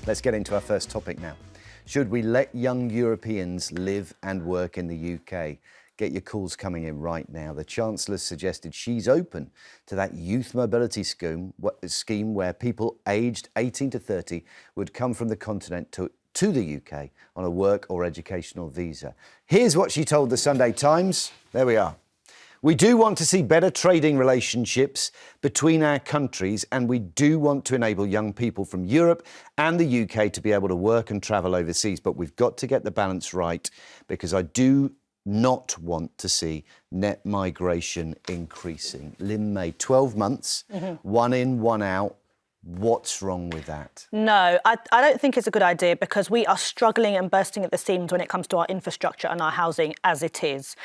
Let's get into our first topic now. Should we let young Europeans live and work in the UK? Get your calls coming in right now. The Chancellor suggested she's open to that youth mobility scheme where people aged 18 to 30 would come from the continent to the UK on a work or educational visa. Here's what she told the Sunday Times. There we are. We do want to see better trading relationships between our countries, and we do want to enable young people from Europe and the UK to be able to work and travel overseas. But we've got to get the balance right, because I do not want to see net migration increasing. Lin Mei, 12 months, one in, one out. What's wrong with that? No, I don't think it's a good idea, because we are struggling and bursting at the seams when it comes to our infrastructure and our housing as it is.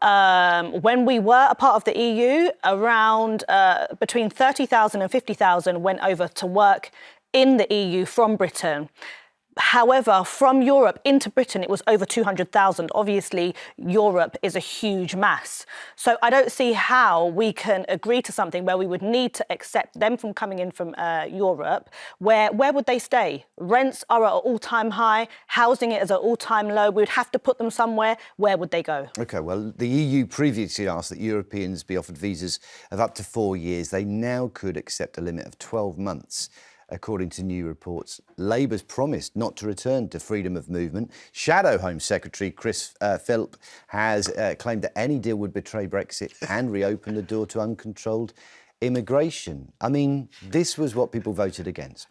When we were a part of the EU, around between 30,000 and 50,000 went over to work in the EU from Britain. However, from Europe into Britain, it was over 200,000. Obviously, Europe is a huge mass. So I don't see how we can agree to something where we would need to accept them from coming in from Europe. Where would they stay? Rents are at an all-time high. Housing is at an all-time low. We would have to put them somewhere. Where would they go? OK, well, the EU previously asked that Europeans be offered visas of up to 4 years. They now could accept a limit of 12 months. According to new reports, Labour's promised not to return to freedom of movement. Shadow Home Secretary Philp has claimed that any deal would betray Brexit and reopen the door to uncontrolled immigration. I mean, this was what people voted against.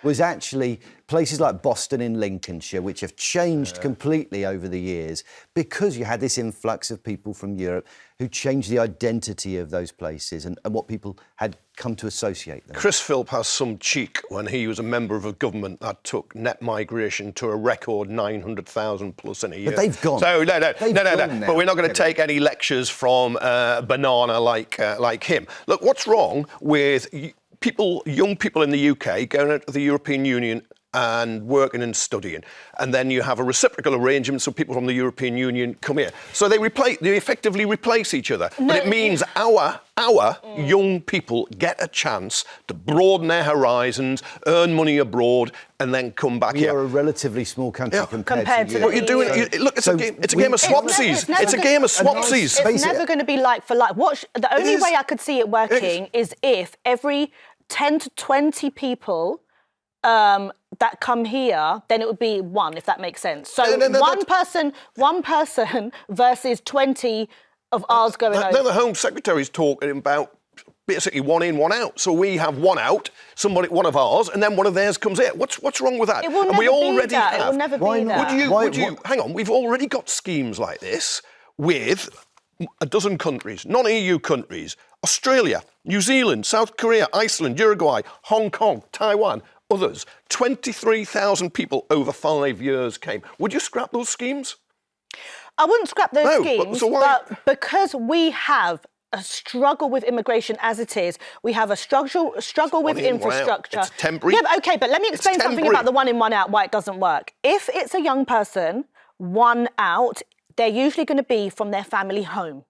Was actually places like Boston in Lincolnshire, which have changed completely over the years because you had this influx of people from Europe who changed the identity of those places and what people had come to associate them. Philp has some cheek when he was a member of a government that took net migration to a record 900,000 plus in a year. But they've gone. So no. Now. But we're not going to take any lectures from Banana like him. Look, what's wrong with young people in the UK going out to the European Union and working and studying, and then you have a reciprocal arrangement so people from the European Union come here. So they effectively replace each other. No, but it means our young people get a chance to broaden their horizons, earn money abroad, and then come back here. You're a relatively small country compared to what you're doing. Look, it's a game of swapsies. It's a game of swapsies. It's never going to be like for like. The only way I could see it working is if every 10 to 20 people that come here, then it would be one, if that makes sense. So one person versus 20 of ours going over. Then the Home Secretary's talking about basically one in, one out. So we have one out, one of ours, and then one of theirs comes in. What's wrong with that? It will never be that. It will never be that. Would you? Hang on, we've already got schemes like this with a dozen countries, non-EU countries: Australia, New Zealand, South Korea, Iceland, Uruguay, Hong Kong, Taiwan. Others, 23,000 people over 5 years came. Would you scrap those schemes? I wouldn't scrap those schemes, but because we have a struggle with immigration as it is, we have a struggle with infrastructure. It's temporary. Yeah, but OK, but let me explain something about the one in, one out, why it doesn't work. If it's a young person, one out, they're usually going to be from their family home.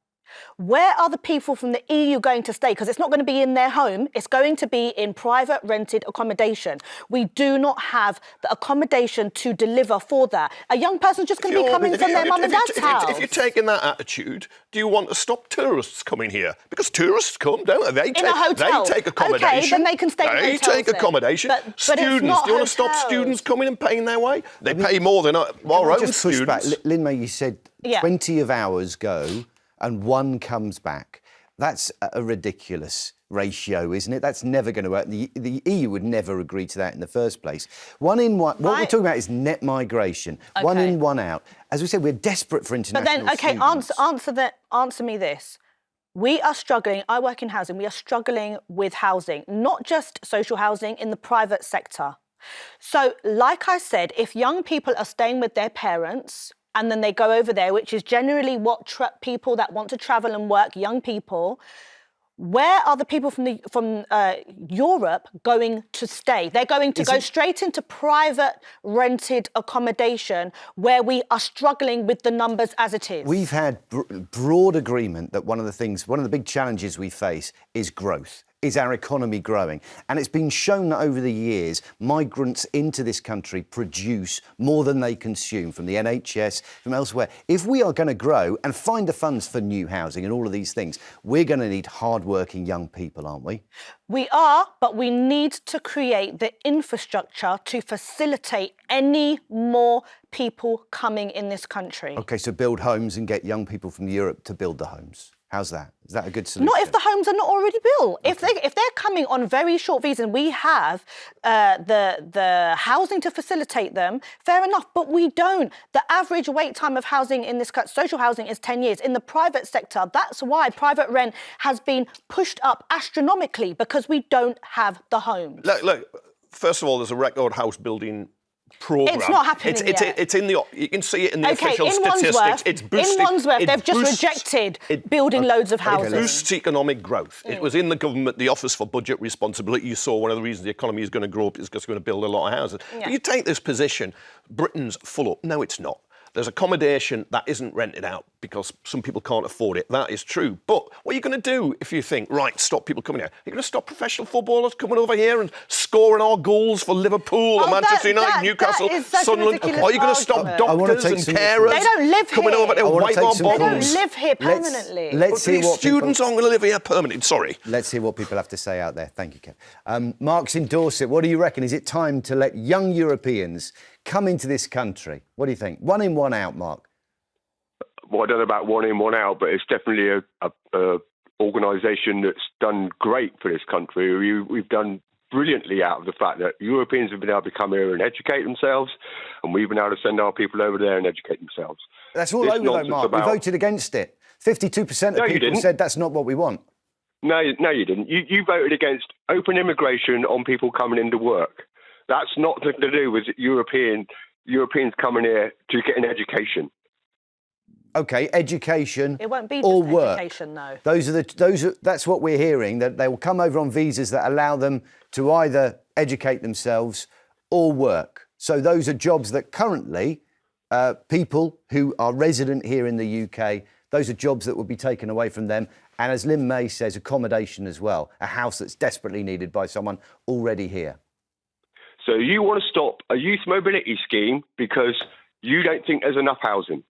Where are the people from the EU going to stay? Because it's not going to be in their home. It's going to be in private rented accommodation. We do not have the accommodation to deliver for that. A young person's just going to be coming from their mum and dad's house. If you're taking that attitude, do you want to stop tourists coming here? Because tourists come, don't they? In a hotel. They take accommodation. OK, then they can stay in hotels. They take accommodation. But students, do you want to stop students coming and paying their way? They pay more than our own just push students. Back. Lin Mei, you said 20 of ours go and one comes back. That's a ridiculous ratio, isn't it? That's never going to work. The EU would never agree to that in the first place. One in, one. What we're talking about is net migration. Okay. One in, one out. As we said, we're desperate for international students. But then, answer me this. We are struggling. I work in housing. We are struggling with housing, not just social housing, in the private sector. So, like I said, if young people are staying with their parents, and then they go over there, which is generally what people that want to travel and work, young people, where are the people from Europe going to stay? They're going to go straight into private rented accommodation where we are struggling with the numbers as it is. We've had broad agreement that one of the big challenges we face is growth. is our economy growing? And it's been shown that over the years, migrants into this country produce more than they consume from the NHS, from elsewhere. If we are going to grow and find the funds for new housing and all of these things, we're going to need hard-working young people, aren't we? We are, but we need to create the infrastructure to facilitate any more people coming in this country. OK, so build homes and get young people from Europe to build the homes. How's that? Is that a good solution? Not if the homes are not already built. Okay. If they're coming on very short visas, and we have the housing to facilitate them, fair enough. But we don't. The average wait time of housing in this social housing is 10 years. In the private sector, that's why private rent has been pushed up astronomically, because we don't have the homes. Look, first of all, there's a record house building programme. It's not happening yet. It's in the. You can see it in the Okay, official in statistics. Wandsworth, It's boosting. in Wandsworth, they've just rejected building loads of housing. It boosts economic growth. It was in the government, the Office for Budget Responsibility. You saw one of the reasons the economy is going to grow up is because we're going to build a lot of houses. Yeah. But you take this position, Britain's full up. No, it's not. There's accommodation that isn't rented out because some people can't afford it. That is true. But what are you going to do if you think, right, stop people coming here? You're going to stop professional footballers coming over here and scoring our goals for Liverpool or Manchester United, Newcastle, Sunderland? Are you going to stop doctors and carers They don't live coming here. over to wipe our They bottles? don't live here permanently. Let's hear what students aren't going to live here permanently. Sorry. Let's hear what people have to say out there. Thank you, Kev. Mark's in Dorset. What do you reckon? Is it time to let young Europeans come into this country? What do you think? One in, one out, Mark. Well, I don't know about one in, one out, but it's definitely a organisation that's done great for this country. We've done brilliantly out of the fact that Europeans have been able to come here and educate themselves, and we've been able to send our people over there and educate themselves. That's all over though, Mark. We voted against it. 52% of people said that's not what we want. No, you didn't. You voted against open immigration on people coming into work. That's not to do with Europeans coming here to get an education. OK, education. It won't be or just work. education, no. That's what we're hearing, that they will come over on visas that allow them to either educate themselves or work. So those are jobs that currently people who are resident here in the UK, those are jobs that would be taken away from them. And as Lin Mei says, accommodation as well, a house that's desperately needed by someone already here. So you want to stop a youth mobility scheme because you don't think there's enough housing?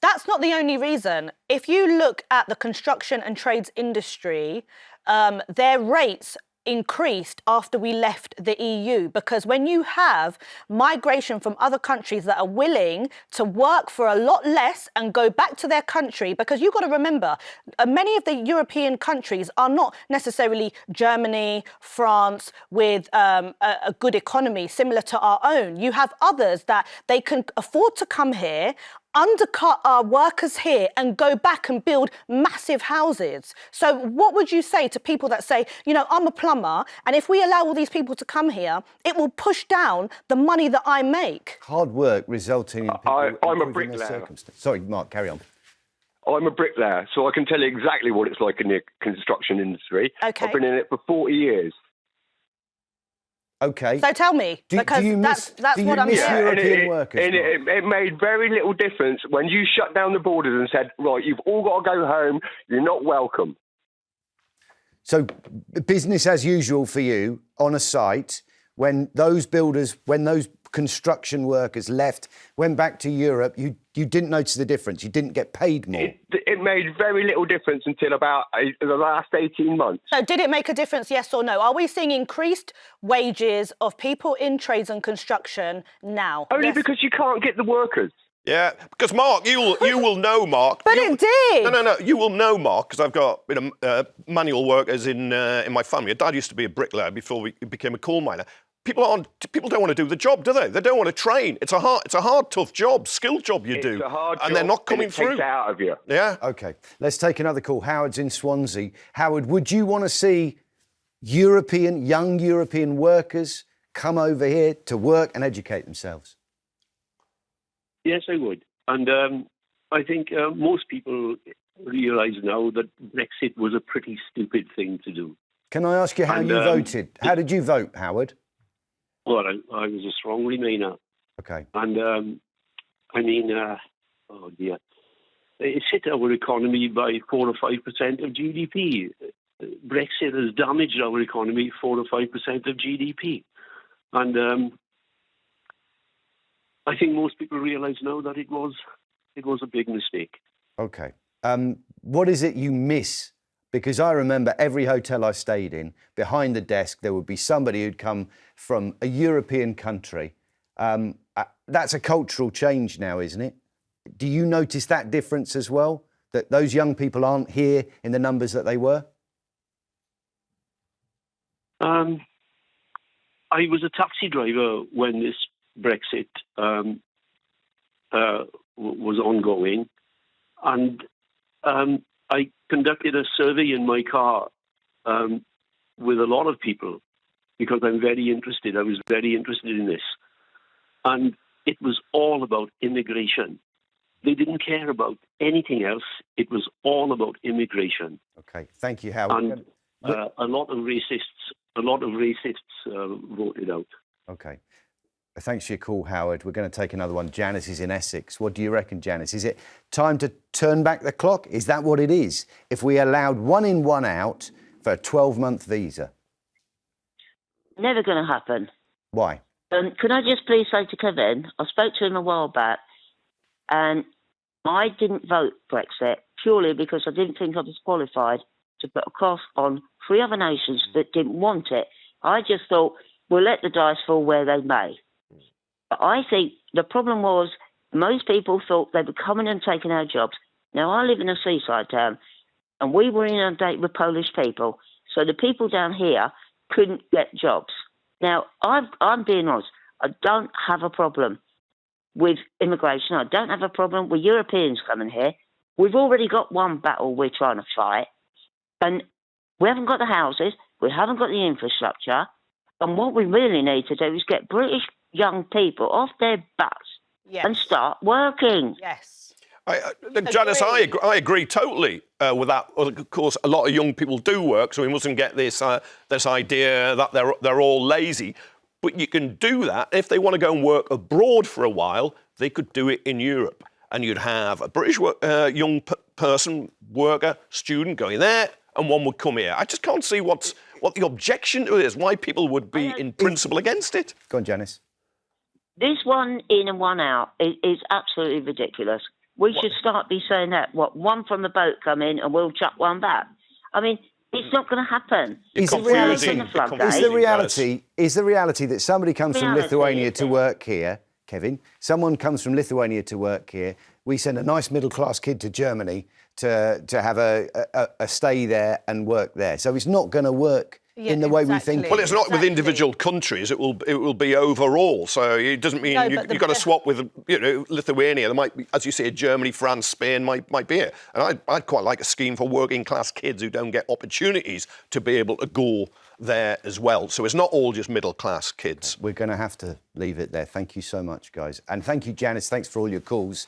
That's not the only reason. If you look at the construction and trades industry, their rates increased after we left the EU, because when you have migration from other countries that are willing to work for a lot less and go back to their country, because you've got to remember, many of the European countries are not necessarily Germany, France, with a good economy similar to our own. You have others that they can afford to come here, undercut our workers here and go back and build massive houses. So what would you say to people that say, you know, I'm a plumber, and if we allow all these people to come here, it will push down the money that I make? Hard work resulting in people I'm a improving their bricklayer. circumstances. Sorry, Mark, carry on. I'm a bricklayer, so I can tell you exactly what it's like in the construction industry. Okay. I've been in it for 40 years. OK. So tell me, because that's what I'm miss hearing. European workers? And it made very little difference when you shut down the borders and said, right, you've all got to go home, you're not welcome. So business as usual for you on a site when those builders, when those construction workers left, went back to Europe, you didn't notice the difference? You didn't get paid more? It made very little difference until about the last 18 months. So did it make a difference, yes or no? Are we seeing increased wages of people in trades and construction now? Only Yes. because you can't get the workers. Yeah, because Mark, you will know, Mark. But it did. No. You will know, Mark, because I've got manual workers in my family. Dad used to be a bricklayer before he became a coal miner. People don't want to do the job, do they? They don't want to train. It's a hard, tough job, skilled job you do. It's a hard and job, they're not coming and it takes through. it out of you. Yeah. OK, let's take another call. Howard's in Swansea. Howard, would you want to see young European workers come over here to work and educate themselves? Yes, I would. And I think most people realise now that Brexit was a pretty stupid thing to do. Can I ask you how you voted? How did you vote, Howard? Well, I was a strong Remainer. OK. And oh dear. It's hit our economy by 4 or 5% of GDP. Brexit has damaged our economy 4 or 5% of GDP. And I think most people realise now that it was a big mistake. Okay. What is it you miss? Because I remember every hotel I stayed in, behind the desk, there would be somebody who'd come from a European country. That's a cultural change now, isn't it? Do you notice that difference as well? That those young people aren't here in the numbers that they were? I was a taxi driver when this Brexit was ongoing, and I conducted a survey in my car with a lot of people because I'm very interested. I was very interested in this. And it was all about immigration. They didn't care about anything else. It was all about immigration. Okay, thank you, Howard. And a lot of racists voted out. Okay. Thanks for your call, Howard. We're going to take another one. Janice is in Essex. What do you reckon, Janice? Is it time to turn back the clock? Is that what it is? If we allowed one in, one out for a 12-month visa? Never going to happen. Why? Can I just please say to Kevin, I spoke to him a while back, and I didn't vote Brexit purely because I didn't think I was qualified to put a cost on 3 other nations that didn't want it. I just thought, we'll let the dice fall where they may. But I think the problem was most people thought they were coming and taking our jobs. Now, I live in a seaside town, and we were inundated with Polish people. So the people down here couldn't get jobs. Now, I'm being honest. I don't have a problem with immigration. I don't have a problem with Europeans coming here. We've already got one battle we're trying to fight. And we haven't got the houses. We haven't got the infrastructure. And what we really need to do is get British young people off their butts and start working. Yes. Janice, I agree totally with that. Of course, a lot of young people do work, so we mustn't get this idea that they're all lazy. But you can do that if they want to go and work abroad for a while. They could do it in Europe, and you'd have a British young person, worker, student going there, and one would come here. I just can't see what the objection to it is. Why people would be in principle against it. Go on, Janice. This one in and one out is absolutely ridiculous. We should start saying that. One from the boat come in and we'll chuck one back. I mean, it's not going to happen. Is the reality that somebody comes from Lithuania to work here, Kevin? Someone comes from Lithuania to work here. We send a nice middle-class kid to Germany to have a stay there and work there. So it's not going to work in the way we think. Well, it's not with individual countries. It will be overall. So it doesn't mean you've got to swap with Lithuania. There might be, as you say, Germany, France, Spain might be it. And I'd quite like a scheme for working class kids who don't get opportunities to be able to go there as well. So it's not all just middle class kids. We're going to have to leave it there. Thank you so much, guys, and thank you, Janice. Thanks for all your calls.